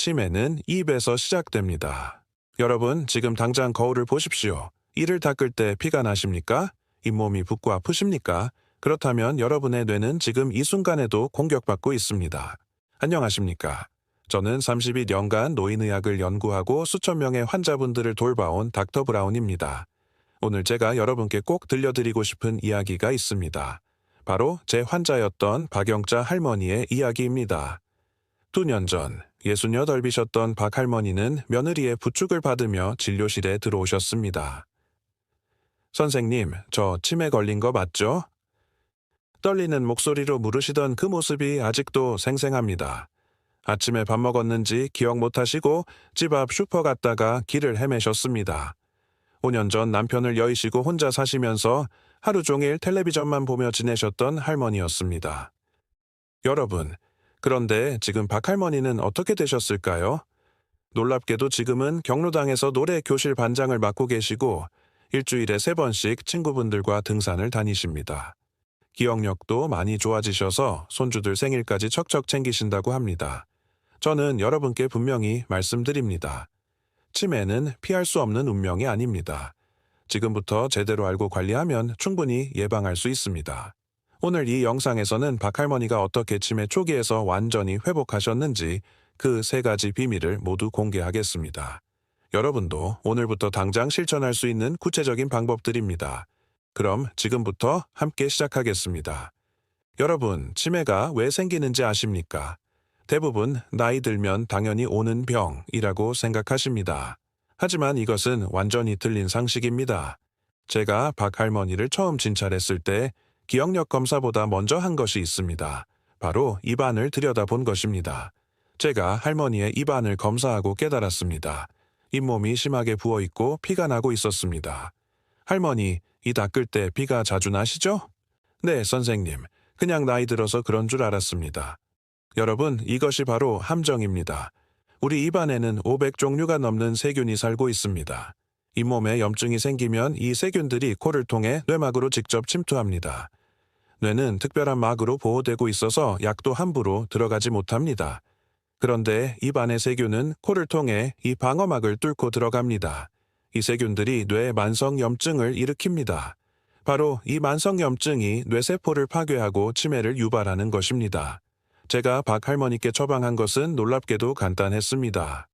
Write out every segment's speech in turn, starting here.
치매는 입에서 시작됩니다. 여러분, 지금 당장 거울을 보십시오. 이를 닦을 때 피가 나십니까? 잇몸이 붓고 아프십니까? 그렇다면 여러분의 뇌는 지금 이 순간에도 공격받고 있습니다. 안녕하십니까? 저는 32년간 노인의학을 연구하고 수천 명의 환자분들을 돌봐온 닥터 브라운입니다. 오늘 제가 여러분께 꼭 들려드리고 싶은 이야기가 있습니다. 바로 제 환자였던 박영자 할머니의 이야기입니다. 2년 전 68이셨던 박 할머니는 며느리의 부축을 받으며 진료실에 들어오셨습니다. 선생님, 저 치매 걸린 거 맞죠? 떨리는 목소리로 물으시던 그 모습이 아직도 생생합니다. 아침에 밥 먹었는지 기억 못하시고 집 앞 슈퍼 갔다가 길을 헤매셨습니다. 5년 전 남편을 여의시고 혼자 사시면서 하루 종일 텔레비전만 보며 지내셨던 할머니였습니다. 여러분, 그런데 지금 박 할머니는 어떻게 되셨을까요? 놀랍게도 지금은 경로당에서 노래 교실 반장을 맡고 계시고 일주일에 3번씩 친구분들과 등산을 다니십니다. 기억력도 많이 좋아지셔서 손주들 생일까지 척척 챙기신다고 합니다. 저는 여러분께 분명히 말씀드립니다. 치매는 피할 수 없는 운명이 아닙니다. 지금부터 제대로 알고 관리하면 충분히 예방할 수 있습니다. 오늘 이 영상에서는 박 할머니가 어떻게 치매 초기에서 완전히 회복하셨는지 그 3가지 비밀을 모두 공개하겠습니다. 여러분도 오늘부터 당장 실천할 수 있는 구체적인 방법들입니다. 그럼 지금부터 함께 시작하겠습니다. 여러분, 치매가 왜 생기는지 아십니까? 대부분 나이 들면 당연히 오는 병이라고 생각하십니다. 하지만 이것은 완전히 틀린 상식입니다. 제가 박 할머니를 처음 진찰했을 때 기억력 검사보다 먼저 한 것이 있습니다. 바로 입안을 들여다본 것입니다. 제가 할머니의 입안을 검사하고 깨달았습니다. 잇몸이 심하게 부어있고 피가 나고 있었습니다. 할머니, 이 닦을 때 피가 자주 나시죠? 네, 선생님. 그냥 나이 들어서 그런 줄 알았습니다. 여러분, 이것이 바로 함정입니다. 우리 입안에는 500종류가 넘는 세균이 살고 있습니다. 잇몸에 염증이 생기면 이 세균들이 코를 통해 뇌막으로 직접 침투합니다. 뇌는 특별한 막으로 보호되고 있어서 약도 함부로 들어가지 못합니다. 그런데 입안의 세균은 코를 통해 이 방어막을 뚫고 들어갑니다. 이 세균들이 뇌 만성염증을 일으킵니다. 바로 이 만성염증이 뇌세포를 파괴하고 치매를 유발하는 것입니다. 제가 박 할머니께 처방한 것은 놀랍게도 간단했습니다.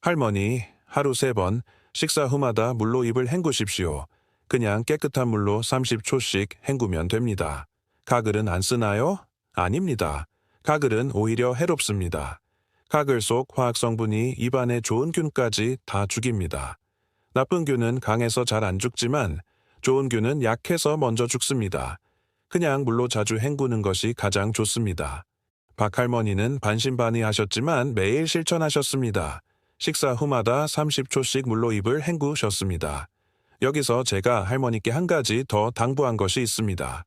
할머니, 하루 3번, 식사 후마다 물로 입을 헹구십시오. 그냥 깨끗한 물로 30초씩 헹구면 됩니다. 가글은 안 쓰나요? 아닙니다. 가글은 오히려 해롭습니다. 가글 속 화학성분이 입안에 좋은 균까지 다 죽입니다. 나쁜 균은 강해서 잘 안 죽지만 좋은 균은 약해서 먼저 죽습니다. 그냥 물로 자주 헹구는 것이 가장 좋습니다. 박 할머니는 반신반의하셨지만 매일 실천하셨습니다. 식사 후마다 30초씩 물로 입을 헹구셨습니다. 여기서 제가 할머니께 한 가지 더 당부한 것이 있습니다.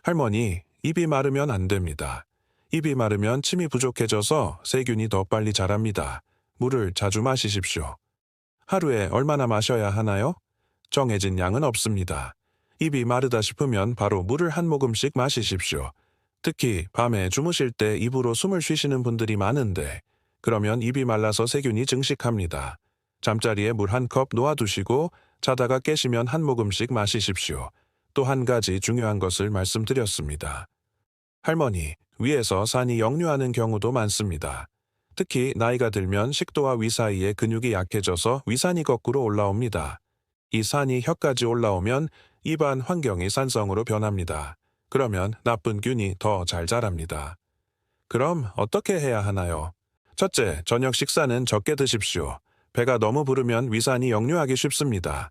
할머니, 입이 마르면 안 됩니다. 입이 마르면 침이 부족해져서 세균이 더 빨리 자랍니다. 물을 자주 마시십시오. 하루에 얼마나 마셔야 하나요? 정해진 양은 없습니다. 입이 마르다 싶으면 바로 물을 한 모금씩 마시십시오. 특히 밤에 주무실 때 입으로 숨을 쉬시는 분들이 많은데 그러면 입이 말라서 세균이 증식합니다. 잠자리에 물 1컵 놓아두시고 자다가 깨시면 한 모금씩 마시십시오. 또 한 가지 중요한 것을 말씀드렸습니다. 할머니, 위에서 산이 역류하는 경우도 많습니다. 특히 나이가 들면 식도와 위 사이에 근육이 약해져서 위산이 거꾸로 올라옵니다. 이 산이 혀까지 올라오면 입안 환경이 산성으로 변합니다. 그러면 나쁜 균이 더 잘 자랍니다. 그럼 어떻게 해야 하나요? 첫째, 저녁 식사는 적게 드십시오. 배가 너무 부르면 위산이 역류하기 쉽습니다.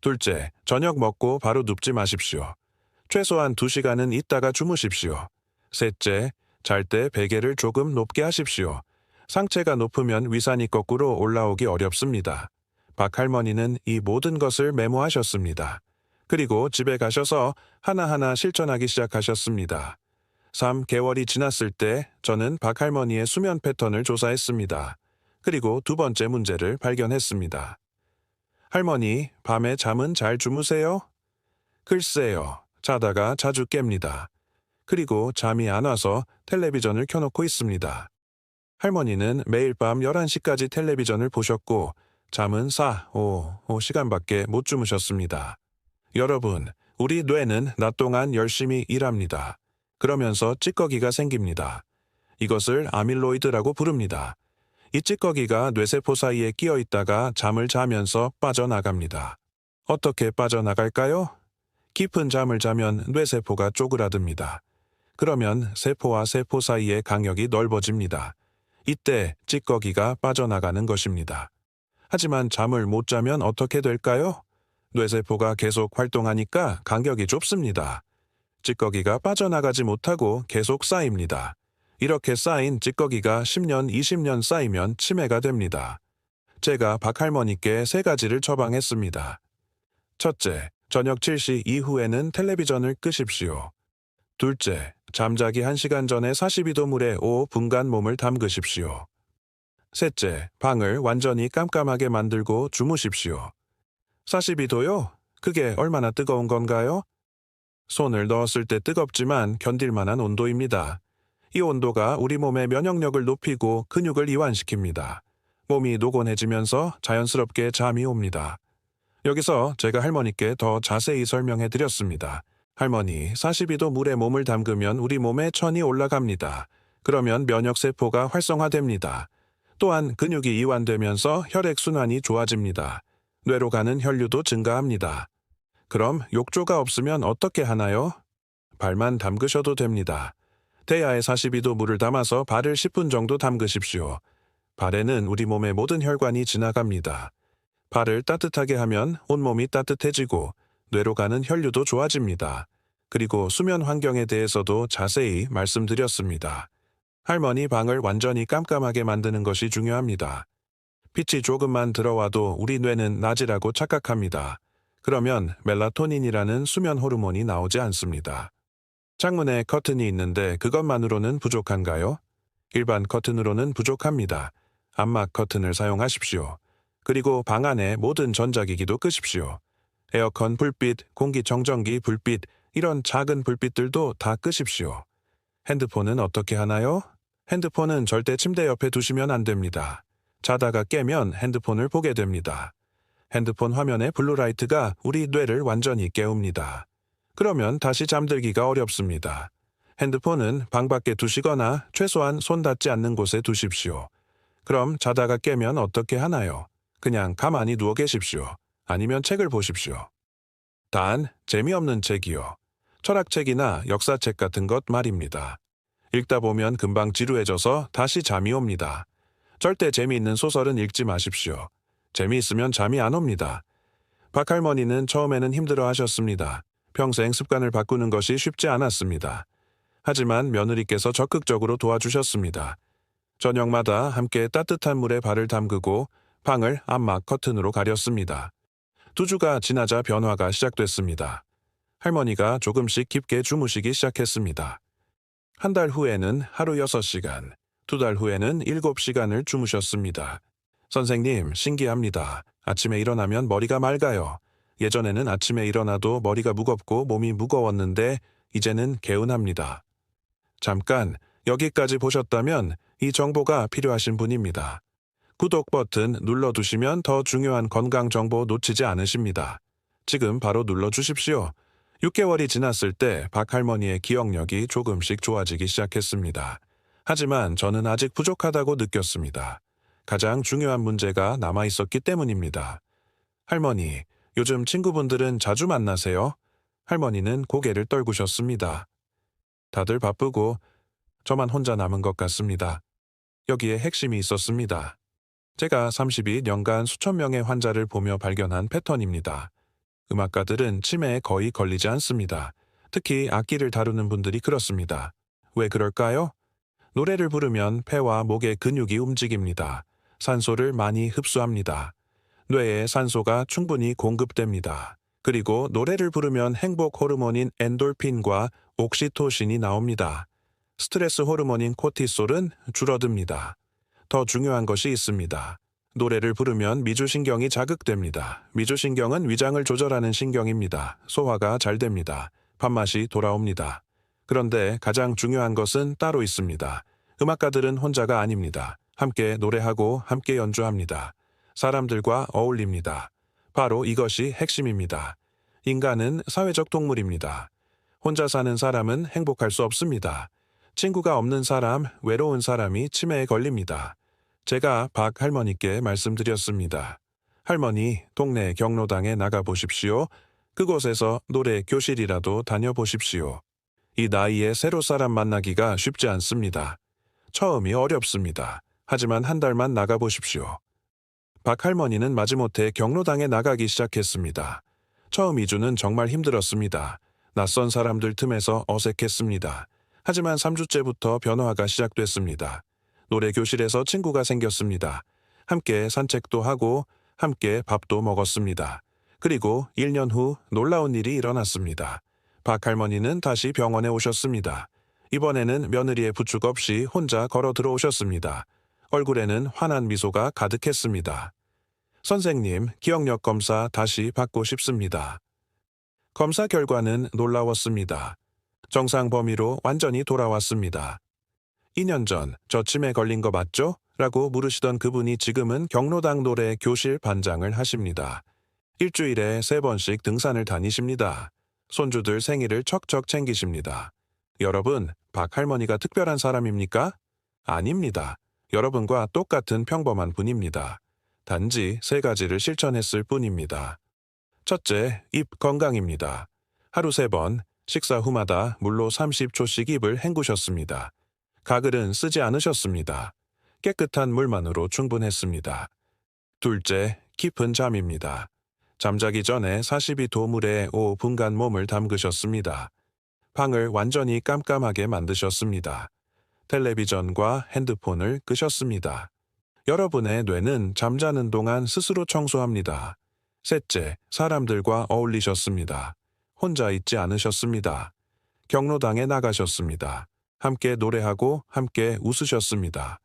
둘째, 저녁 먹고 바로 눕지 마십시오. 최소한 2시간은 있다가 주무십시오. 셋째, 잘 때 베개를 조금 높게 하십시오. 상체가 높으면 위산이 거꾸로 올라오기 어렵습니다. 박 할머니는 이 모든 것을 메모하셨습니다. 그리고 집에 가셔서 하나하나 실천하기 시작하셨습니다. 3개월이 지났을 때 저는 박 할머니의 수면 패턴을 조사했습니다. 그리고 2번째 문제를 발견했습니다. 할머니, 밤에 잠은 잘 주무세요? 글쎄요, 자다가 자주 깹니다. 그리고 잠이 안 와서 텔레비전을 켜놓고 있습니다. 할머니는 매일 밤 11시까지 텔레비전을 보셨고 잠은 5 시간밖에 못 주무셨습니다. 여러분, 우리 뇌는 낮 동안 열심히 일합니다. 그러면서 찌꺼기가 생깁니다. 이것을 아밀로이드라고 부릅니다. 이 찌꺼기가 뇌세포 사이에 끼어 있다가 잠을 자면서 빠져나갑니다. 어떻게 빠져나갈까요? 깊은 잠을 자면 뇌세포가 쪼그라듭니다. 그러면 세포와 세포 사이의 간격이 넓어집니다. 이때 찌꺼기가 빠져나가는 것입니다. 하지만 잠을 못 자면 어떻게 될까요? 뇌세포가 계속 활동하니까 간격이 좁습니다. 찌꺼기가 빠져나가지 못하고 계속 쌓입니다. 이렇게 쌓인 찌꺼기가 10년, 20년 쌓이면 치매가 됩니다. 제가 박할머니께 3가지를 처방했습니다. 첫째, 저녁 7시 이후에는 텔레비전을 끄십시오. 둘째, 잠자기 1시간 전에 42도 물에 5분간 몸을 담그십시오. 셋째, 방을 완전히 깜깜하게 만들고 주무십시오. 42도요? 그게 얼마나 뜨거운 건가요? 손을 넣었을 때 뜨겁지만 견딜 만한 온도입니다. 이 온도가 우리 몸의 면역력을 높이고 근육을 이완시킵니다. 몸이 노곤해지면서 자연스럽게 잠이 옵니다. 여기서 제가 할머니께 더 자세히 설명해 드렸습니다. 할머니, 42도 물에 몸을 담그면 우리 몸에 천이 올라갑니다. 그러면 면역세포가 활성화됩니다. 또한 근육이 이완되면서 혈액순환이 좋아집니다. 뇌로 가는 혈류도 증가합니다. 그럼 욕조가 없으면 어떻게 하나요? 발만 담그셔도 됩니다. 대야에 42도 물을 담아서 발을 10분 정도 담그십시오. 발에는 우리 몸의 모든 혈관이 지나갑니다. 발을 따뜻하게 하면 온몸이 따뜻해지고 뇌로 가는 혈류도 좋아집니다. 그리고 수면 환경에 대해서도 자세히 말씀드렸습니다. 할머니 방을 완전히 깜깜하게 만드는 것이 중요합니다. 빛이 조금만 들어와도 우리 뇌는 낮이라고 착각합니다. 그러면 멜라토닌이라는 수면 호르몬이 나오지 않습니다. 창문에 커튼이 있는데 그것만으로는 부족한가요? 일반 커튼으로는 부족합니다. 암막 커튼을 사용하십시오. 그리고 방 안에 모든 전자기기도 끄십시오. 에어컨 불빛, 공기청정기 불빛, 이런 작은 불빛들도 다 끄십시오. 핸드폰은 어떻게 하나요? 핸드폰은 절대 침대 옆에 두시면 안 됩니다. 자다가 깨면 핸드폰을 보게 됩니다. 핸드폰 화면의 블루라이트가 우리 뇌를 완전히 깨웁니다. 그러면 다시 잠들기가 어렵습니다. 핸드폰은 방 밖에 두시거나 최소한 손 닿지 않는 곳에 두십시오. 그럼 자다가 깨면 어떻게 하나요? 그냥 가만히 누워 계십시오. 아니면 책을 보십시오. 단, 재미없는 책이요. 철학책이나 역사책 같은 것 말입니다. 읽다 보면 금방 지루해져서 다시 잠이 옵니다. 절대 재미있는 소설은 읽지 마십시오. 재미있으면 잠이 안 옵니다. 박할머니는 처음에는 힘들어 하셨습니다. 평생 습관을 바꾸는 것이 쉽지 않았습니다. 하지만 며느리께서 적극적으로 도와주셨습니다. 저녁마다 함께 따뜻한 물에 발을 담그고 방을 암막 커튼으로 가렸습니다. 2주가 지나자 변화가 시작됐습니다. 할머니가 조금씩 깊게 주무시기 시작했습니다. 1달 후에는 하루 6시간, 2달 후에는 7시간을 주무셨습니다. 선생님, 신기합니다. 아침에 일어나면 머리가 맑아요. 예전에는 아침에 일어나도 머리가 무겁고 몸이 무거웠는데 이제는 개운합니다. 잠깐, 여기까지 보셨다면 이 정보가 필요하신 분입니다. 구독 버튼 눌러두시면 더 중요한 건강 정보 놓치지 않으십니다. 지금 바로 눌러주십시오. 6개월이 지났을 때 박할머니의 기억력이 조금씩 좋아지기 시작했습니다. 하지만 저는 아직 부족하다고 느꼈습니다. 가장 중요한 문제가 남아있었기 때문입니다. 할머니, 요즘 친구분들은 자주 만나세요? 할머니는 고개를 떨구셨습니다. 다들 바쁘고 저만 혼자 남은 것 같습니다. 여기에 핵심이 있었습니다. 제가 32년간 수천 명의 환자를 보며 발견한 패턴입니다. 음악가들은 치매에 거의 걸리지 않습니다. 특히 악기를 다루는 분들이 그렇습니다. 왜 그럴까요? 노래를 부르면 폐와 목의 근육이 움직입니다. 산소를 많이 흡수합니다. 뇌에 산소가 충분히 공급됩니다. 그리고 노래를 부르면 행복 호르몬인 엔돌핀과 옥시토신이 나옵니다. 스트레스 호르몬인 코티솔은 줄어듭니다. 더 중요한 것이 있습니다. 노래를 부르면 미주신경이 자극됩니다. 미주신경은 위장을 조절하는 신경입니다. 소화가 잘 됩니다. 밥맛이 돌아옵니다. 그런데 가장 중요한 것은 따로 있습니다. 음악가들은 혼자가 아닙니다. 함께 노래하고 함께 연주합니다. 사람들과 어울립니다. 바로 이것이 핵심입니다. 인간은 사회적 동물입니다. 혼자 사는 사람은 행복할 수 없습니다. 친구가 없는 사람, 외로운 사람이 치매에 걸립니다. 제가 박 할머니께 말씀드렸습니다. 할머니, 동네 경로당에 나가보십시오. 그곳에서 노래 교실이라도 다녀보십시오. 이 나이에 새로 사람 만나기가 쉽지 않습니다. 처음이 어렵습니다. 하지만 한 달만 나가보십시오. 박 할머니는 마지못해 경로당에 나가기 시작했습니다. 처음 2주는 정말 힘들었습니다. 낯선 사람들 틈에서 어색했습니다. 하지만 3주째부터 변화가 시작됐습니다. 노래 교실에서 친구가 생겼습니다. 함께 산책도 하고 함께 밥도 먹었습니다. 그리고 1년 후 놀라운 일이 일어났습니다. 박 할머니는 다시 병원에 오셨습니다. 이번에는 며느리의 부축 없이 혼자 걸어 들어오셨습니다. 얼굴에는 환한 미소가 가득했습니다. 선생님, 기억력 검사 다시 받고 싶습니다. 검사 결과는 놀라웠습니다. 정상 범위로 완전히 돌아왔습니다. 2년 전, 저 치매 걸린 거 맞죠? 라고 물으시던 그분이 지금은 경로당 노래 교실 반장을 하십니다. 일주일에 3번씩 등산을 다니십니다. 손주들 생일을 척척 챙기십니다. 여러분, 박 할머니가 특별한 사람입니까? 아닙니다. 여러분과 똑같은 평범한 분입니다. 단지 3가지를 실천했을 뿐입니다. 첫째, 입 건강입니다. 하루 3번, 식사 후마다 물로 30초씩 입을 헹구셨습니다. 가글은 쓰지 않으셨습니다. 깨끗한 물만으로 충분했습니다. 둘째, 깊은 잠입니다. 잠자기 전에 42도 물에 5분간 몸을 담그셨습니다. 방을 완전히 깜깜하게 만드셨습니다. 텔레비전과 핸드폰을 끄셨습니다. 여러분의 뇌는 잠자는 동안 스스로 청소합니다. 셋째, 사람들과 어울리셨습니다. 혼자 있지 않으셨습니다. 경로당에 나가셨습니다. 함께 노래하고 함께 웃으셨습니다.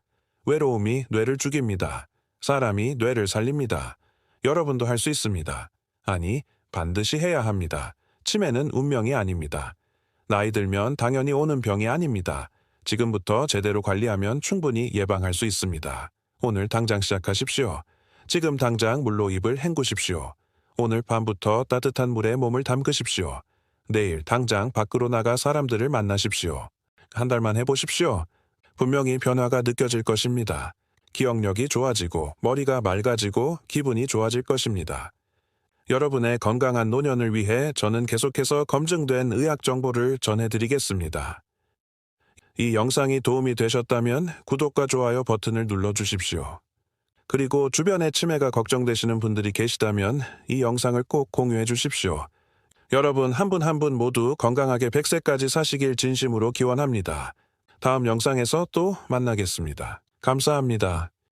외로움이 뇌를 죽입니다. 사람이 뇌를 살립니다. 여러분도 할 수 있습니다. 아니, 반드시 해야 합니다. 치매는 운명이 아닙니다. 나이 들면 당연히 오는 병이 아닙니다. 지금부터 제대로 관리하면 충분히 예방할 수 있습니다. 오늘 당장 시작하십시오. 지금 당장 물로 입을 헹구십시오. 오늘 밤부터 따뜻한 물에 몸을 담그십시오. 내일 당장 밖으로 나가 사람들을 만나십시오. 한 달만 해보십시오. 분명히 변화가 느껴질 것입니다. 기억력이 좋아지고 머리가 맑아지고 기분이 좋아질 것입니다. 여러분의 건강한 노년을 위해 저는 계속해서 검증된 의학 정보를 전해드리겠습니다. 이 영상이 도움이 되셨다면 구독과 좋아요 버튼을 눌러주십시오. 그리고 주변에 치매가 걱정되시는 분들이 계시다면 이 영상을 꼭 공유해 주십시오. 여러분 한 분 한 분 모두 건강하게 100세까지 사시길 진심으로 기원합니다. 다음 영상에서 또 만나겠습니다. 감사합니다.